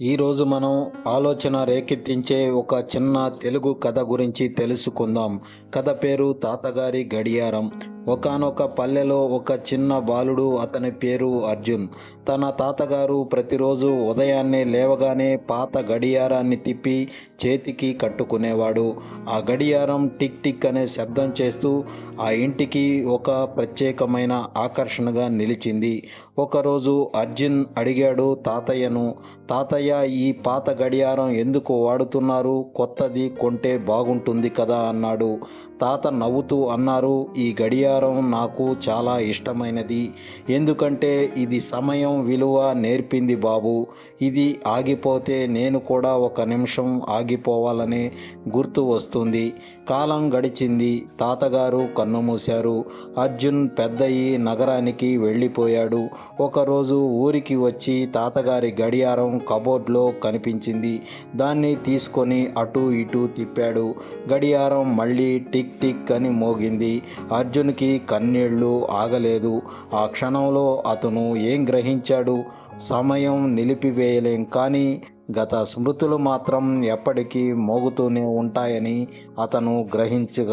ఈరోజు మనం ఆలోచన రేకెత్తించే ఒక చిన్న తెలుగు కథ గురించి తెలుసుకుందాం. కథ పేరు తాతగారి గడియారం. ఒకానొక పల్లెలో ఒక చిన్న బాలుడు, అతని పేరు అర్జున్. తన తాతగారు ప్రతిరోజు ఉదయాన్నే లేవగానే పాత గడియారాన్ని తిప్పి చేతికి కట్టుకునేవాడు. ఆ గడియారం టిక్ టిక్ అనే శబ్దం చేస్తూ ఆ ఇంటికి ఒక ప్రత్యేకమైన ఆకర్షణగా నిలిచింది. ఒకరోజు అర్జున్ అడిగాడు తాతయ్యను, తాతయ్య, ఈ పాత గడియారం ఎందుకు వాడుతున్నారు? కొత్తది కొంటే బాగుంటుంది కదా అన్నాడు. తాత నవ్వుతూ అన్నారు, ఈ గడియారం నాకు చాలా ఇష్టమైనది. ఎందుకంటే ఇది సమయం విలువ నేర్పింది బాబు. ఇది ఆగిపోతే నేను కూడా ఒక నిమిషం ఆగిపోవాలనే గుర్తు వస్తుంది. కాలం గడిచింది. తాతగారు కన్నుమూశారు. అర్జున్ పెద్దయి నగరానికి వెళ్ళిపోయాడు. ఒకరోజు ఊరికి వచ్చి తాతగారి గడియారం కబోర్డ్లో కనిపించింది. దాన్ని తీసుకొని అటూ ఇటూ తిప్పాడు. గడియారం మళ్ళీ టిక్ టిక్ అని మోగింది. అర్జున్కి కన్నీళ్లు ఆగలేదు. ఆ క్షణంలో అతను ఏం గ్రహించాడు? సమయం నిలిపివేయలేం, కానీ గత స్మృతులు మాత్రం ఎప్పటికీ మోగుతూనే ఉంటాయని అతను గ్రహించగ